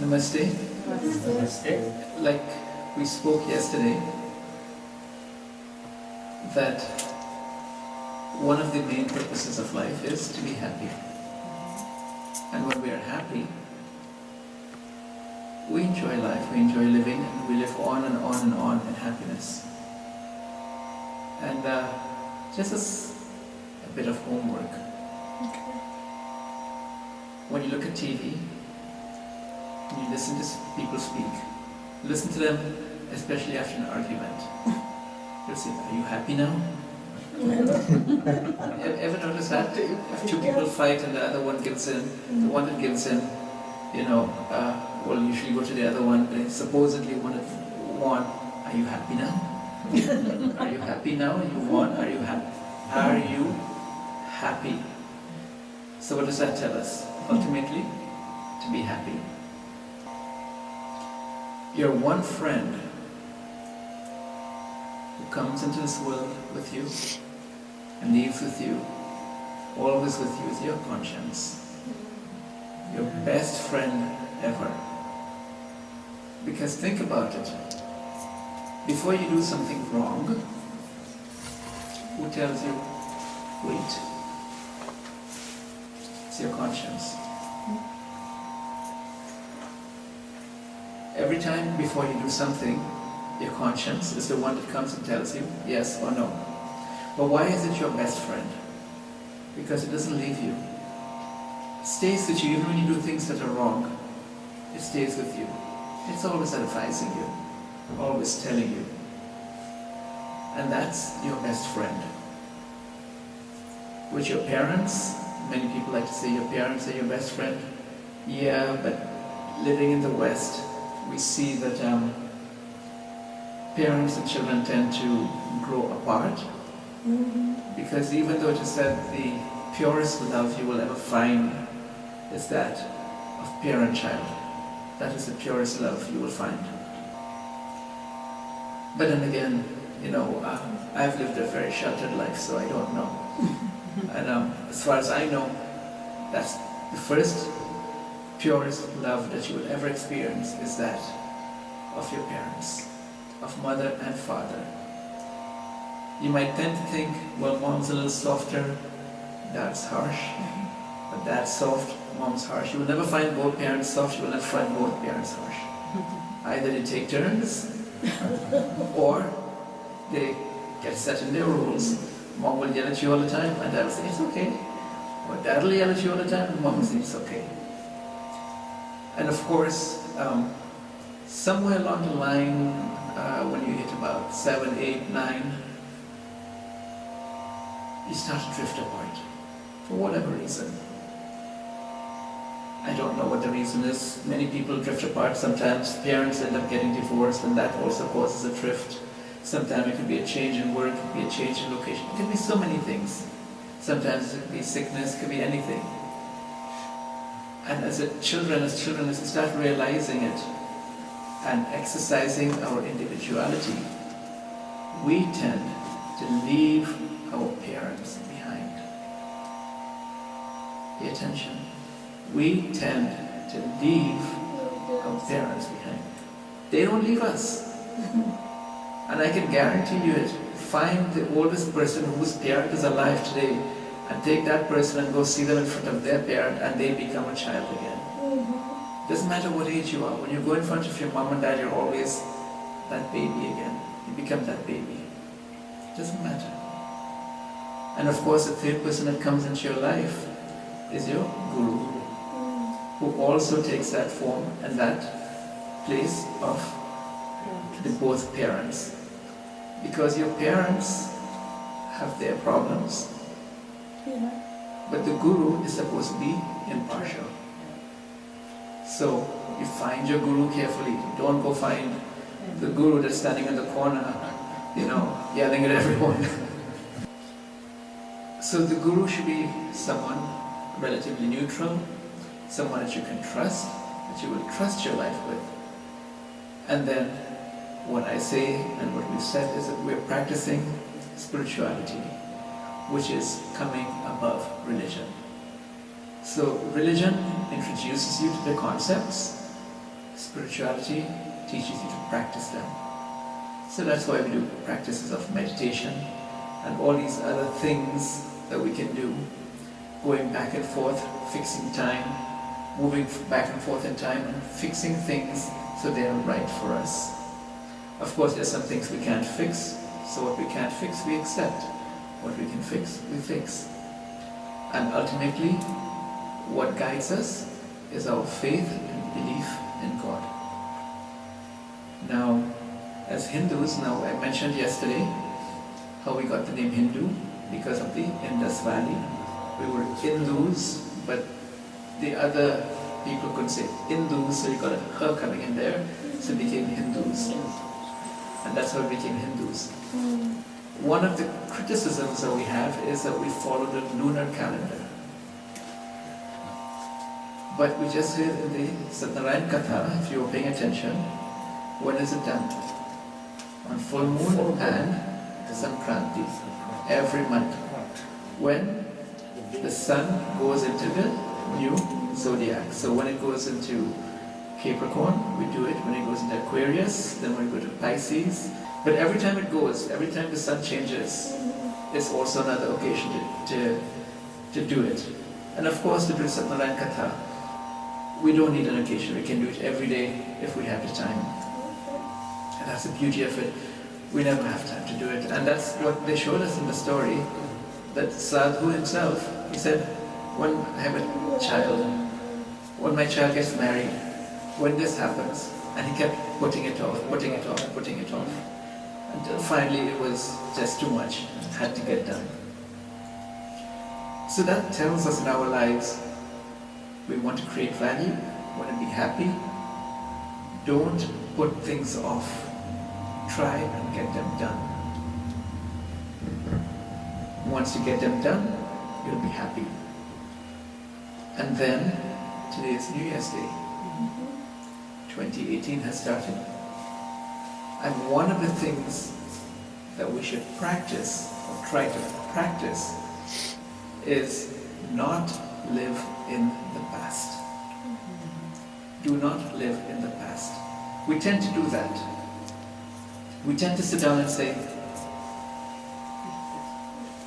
Namaste. Namaste. Like we spoke yesterday, that one of the main purposes of life is to be happy. And when we are happy, we enjoy life, we enjoy living, and we live on and on and on in happiness. And just as a bit of homework, when you look at TV, and you listen to people speak, listen to them, especially after an argument. You'll say, are you happy now? Ever notice that? If two people fight and the other one gives in, the one that gives in, will usually go to the other one. They supposedly won. Are you happy now? Are you happy now? You won. Are you happy? Are you happy? So what does that tell us? Ultimately, to be happy. Your one friend who comes into this world with you and leaves with you, always with you, is your conscience. Your best friend ever. Because think about it. Before you do something wrong, who tells you, wait? It's your conscience. Every time before you do something, your conscience is the one that comes and tells you yes or no. But why is it your best friend? Because it doesn't leave you. It stays with you even when you do things that are wrong. It stays with you. It's always advising you, always telling you. And that's your best friend. With your parents, many people like to say your parents are your best friend. Yeah, but living in the West, we see that parents and children tend to grow apart. Because even though it is said the purest love you will ever find is that of parent-child. That is the purest love you will find. But then again, I've lived a very sheltered life, so I don't know. And as far as I know, that's the first purest love that you will ever experience is that of your parents, of mother and father. You might tend to think, well, mom's a little softer, dad's harsh, but dad's soft, mom's harsh. You will never find both parents soft, you will never find both parents harsh. Either they take turns, or they get set in their rules. Mom will yell at you all the time, and dad will say, it's okay. Or dad will yell at you all the time, and mom will say, it's okay. And of course, somewhere along the line, when you hit about 7, 8, 9, you start to drift apart, for whatever reason. I don't know what the reason is. Many people drift apart. Sometimes parents end up getting divorced, and that also causes a drift. Sometimes it could be a change in work, it could be a change in location. It could be so many things. Sometimes it could be sickness, it could be anything. And as children, as we start realizing it and exercising our individuality, we tend to leave our parents behind. Pay attention. We tend to leave our parents behind. They don't leave us. And I can guarantee you it. Find the oldest person whose parent is alive today and take that person and go see them in front of their parent and they become a child again. Doesn't matter what age you are. When you go in front of your mom and dad, you're always that baby again. You become that baby. Doesn't matter. And of course, the third person that comes into your life is your guru, who also takes that form and that place of the both parents. Because your parents have their problems, but the guru is supposed to be impartial. So you find your guru carefully. Don't go find the guru that's standing in the corner, yelling at everyone. So the guru should be someone relatively neutral, someone that you can trust, that you will trust your life with. And then what I say and what we've said is that we're practicing spirituality, which is coming above religion. So religion introduces you to the concepts, Spirituality teaches you to practice them. So that's why we do practices of meditation and all these other things that we can do. Going back and forth, fixing time, moving back and forth in time and fixing things so they are right for us. Of course, there's some things we can't fix, so what we can't fix, we accept. What we can fix, we fix. And ultimately, what guides us is our faith and belief in God. Now, as Hindus, now I mentioned yesterday how we got the name Hindu because of the Indus Valley. We were Hindus, but the other people could say Hindus, so you got a H coming in there, so it became Hindus. And that's how it became Hindus. One of the criticisms that we have is that we follow the lunar calendar. But we just read in the Satyanaarayan Katha, if you were paying attention, when is it done? On full moon and Sankranti, every month. When the sun goes into the new zodiac. So when it goes into Capricorn, we do it. When it goes into Aquarius, then we go to Pisces. But every time it goes, every time the sun changes, it's also another occasion to do it. And of course, to do Satyanaarayan Katha, we don't need an occasion. We can do it every day if we have the time. And that's the beauty of it. We never have time to do it. And that's what they showed us in the story, that Sadhu himself, he said, when I have a child, when my child gets married, when this happens, and he kept putting it off, putting it off, putting it off, until finally it was just too much, it had to get done. So that tells us in our lives, we want to create value, want to be happy, don't put things off, try and get them done. Once you get them done, you'll be happy. And then, today is New Year's Day. 2018 has started. And one of the things that we should practice, or try to practice, is not live in the past. Do not live in the past. We tend to do that. We tend to sit down and say,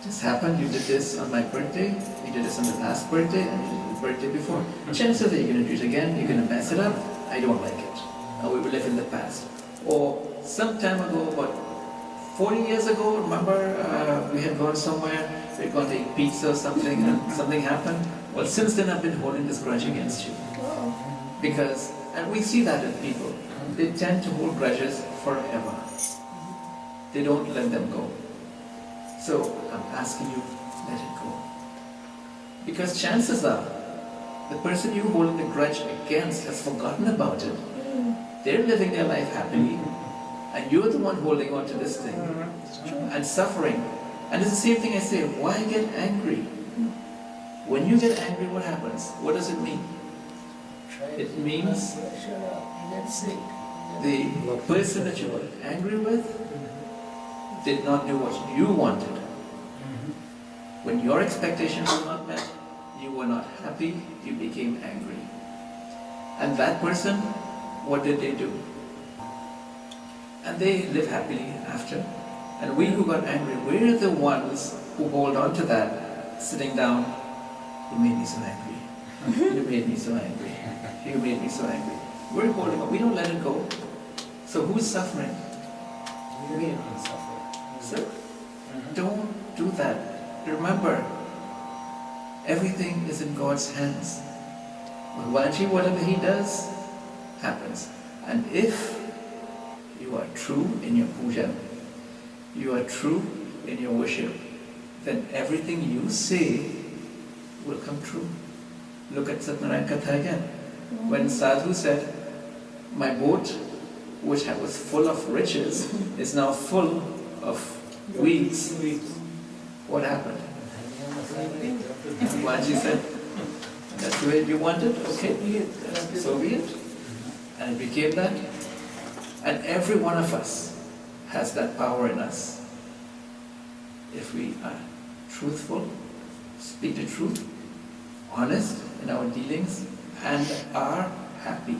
this happened, you did this on my birthday, you did this on the last birthday, and you did the birthday before. Chances are that you're going to do it again, you're going to mess it up, I don't like it. And we will live in the past. Or some time ago, about 40 years ago, remember we had gone somewhere, we had gone to eat pizza or something, and something happened. Well, since then I've been holding this grudge against you. Because, and we see that in people, they tend to hold grudges forever. They don't let them go. So I'm asking you, let it go. Because chances are, the person you're holding the grudge against has forgotten about it. They're living their life happily, and you're the one holding on to this thing and suffering. And it's the same thing I say, why get angry? When you get angry, what happens? What does it mean? It means the person that you were angry with did not do what you wanted. When your expectations were not met, you were not happy, you became angry. And that person, what did they do? And they live happily after. And we who got angry, we're the ones who hold on to that, sitting down, you made me so angry. You made me so angry. You made me so angry. We're holding on, we don't let it go. So who's suffering? We are suffering. So don't do that. Remember, everything is in God's hands. Whatever He does, happens. And if you are true in your puja, you are true in your worship, then everything you say will come true. Look at Satyanaarayan Katha again. When Sadhu said, my boat, which was full of riches, is now full of weeds. What happened? Maji said, that's the way you want it? Okay, so be it. And it became that. And every one of us has that power in us. If we are truthful, speak the truth, honest in our dealings, and are happy,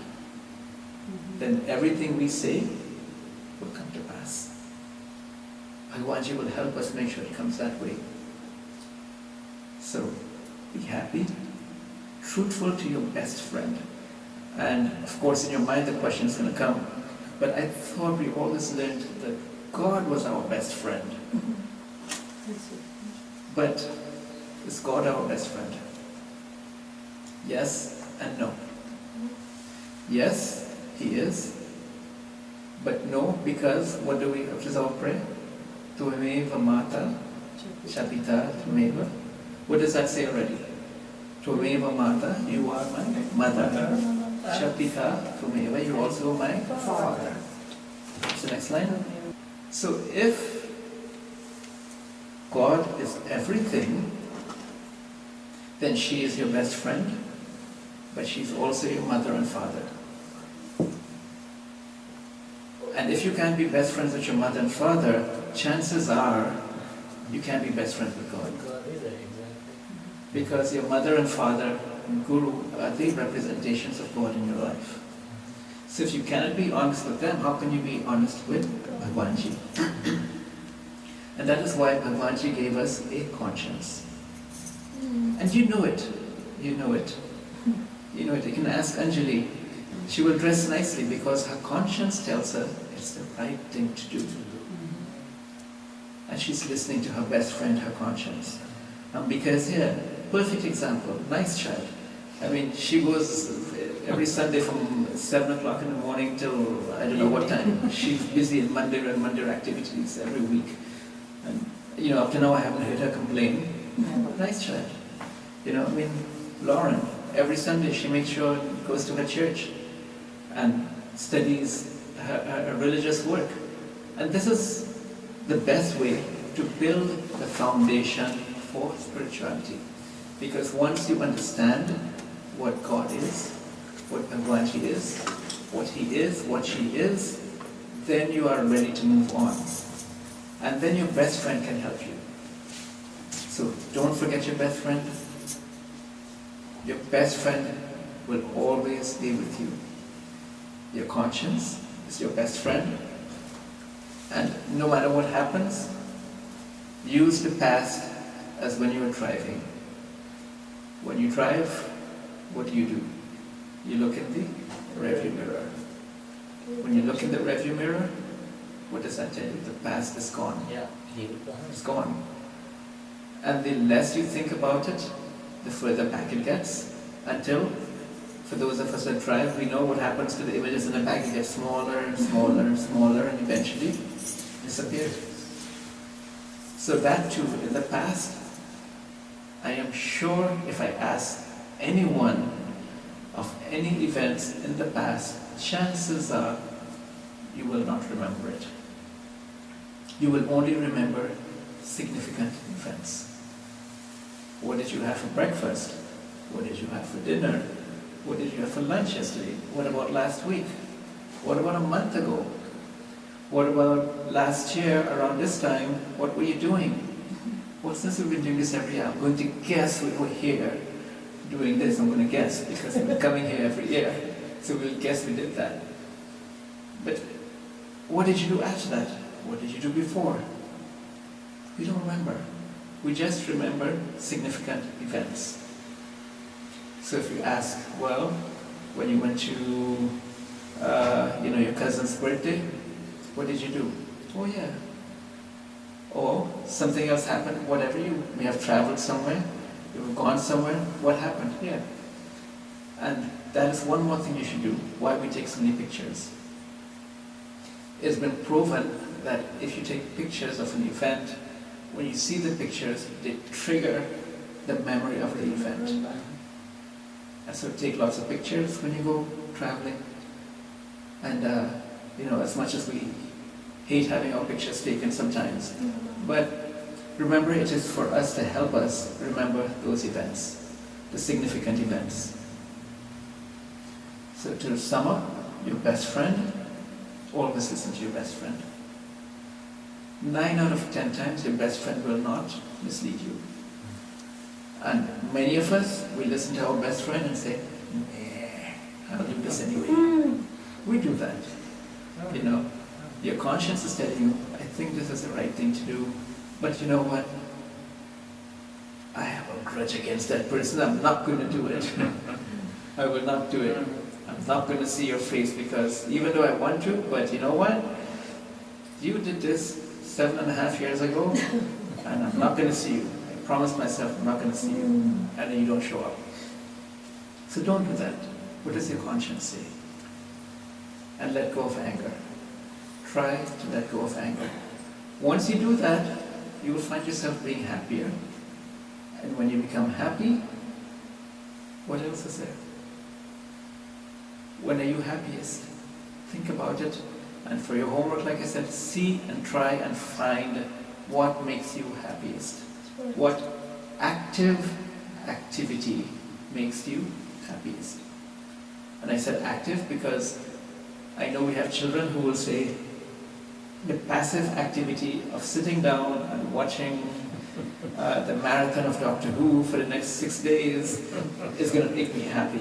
then everything we say will come to pass. Bhagwanji will help us make sure it comes that way. So, be happy, truthful to your best friend. And of course in your mind the question is going to come, but I thought we always learned that God was our best friend. But is God our best friend? Yes and no. Yes, He is. But no, because what is our prayer? Tvameva Mata Chapita Tvameva. What does that say already? Tvameva Mata, you are my mother. Chapita Tvameva, you're also my father. What's the next line? So if God is everything, then she is your best friend, but she's also your mother and father. And if you can't be best friends with your mother and father, chances are you can't be best friends with God. Because your mother and father and Guru are the representations of God in your life. So if you cannot be honest with them, how can you be honest with Bhagwanji? And that is why Bhagwanji gave us a conscience. And you know it. You know it. You know it. You can ask Anjali. She will dress nicely because her conscience tells her it's the right thing to do. And she's listening to her best friend, her conscience. Because perfect example, nice child. I mean, she goes every Sunday from 7 o'clock in the morning till I don't know what time. She's busy in Mandir and Mandir activities every week. And up to now I haven't heard her complain. Nice child. Lauren, every Sunday she makes sure goes to her church and studies her religious work. And this is the best way to build the foundation for spirituality. Because once you understand what God is, what Bhagwanji is, what he is, what she is, then you are ready to move on. And then your best friend can help you. So don't forget your best friend. Your best friend will always be with you. Your conscience is your best friend. And no matter what happens, use the past as when you were driving. When you drive, what do? You look in the rearview mirror. When you look in the rearview mirror, what does that tell you? The past is gone. Yeah. It's gone. And the less you think about it, the further back it gets, until, for those of us that drive, we know what happens to the images in the back. It gets smaller and smaller and smaller and eventually disappears. So that too, in the past, I am sure if I ask anyone of any events in the past, chances are you will not remember it. You will only remember significant events. What did you have for breakfast? What did you have for dinner? What did you have for lunch yesterday? What about last week? What about a month ago? What about last year around this time? What were you doing? Well, since we've been doing this every year, I'm going to guess we were here doing this. I'm going to guess because we've been coming here every year. So we'll guess we did that. But what did you do after that? What did you do before? We don't remember. We just remember significant events. So if you ask, well, when you went to your cousin's birthday, what did you do? Oh yeah. Or something else happened, whatever you may have traveled somewhere, you've gone somewhere, what happened? Yeah. And that is one more thing you should do, why we take so many pictures. It's been proven that if you take pictures of an event, when you see the pictures, they trigger the memory of the event. And so take lots of pictures when you go traveling. And as much as we hate having our pictures taken sometimes, but remember, it is for us to help us remember those events, the significant events. So to sum up, your best friend, always listen to your best friend. 9 out of 10 times your best friend will not mislead you. And many of us, we listen to our best friend and say, I'll do this anyway. We do that. You know, your conscience is telling you, I think this is the right thing to do, but you know what? I have a grudge against that person. I'm not going to do it. I will not do it. I'm not going to see your face because even though I want to, but you know what? You did this 7.5 years ago, and I'm not going to see you. I promised myself I'm not going to see you, and then you don't show up. So don't do that. What does your conscience say? And let go of anger. Try to let go of anger. Once you do that, you will find yourself being happier. And when you become happy, what else is there? When are you happiest? Think about it. And for your homework, like I said, see and try and find what makes you happiest. What active activity makes you happiest. And I said active because I know we have children who will say the passive activity of sitting down and watching the marathon of Doctor Who for the next 6 days is going to make me happy.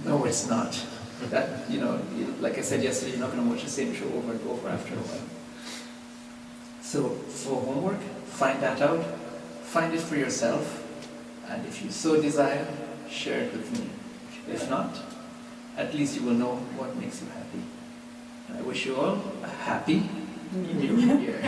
No, it's not. That, you know, like I said yesterday, you're not going to watch the same show over and over after a while. So for homework, find that out. Find it for yourself. And if you so desire, share it with me. If not, at least you will know what makes you happy. And I wish you all a happy New Year.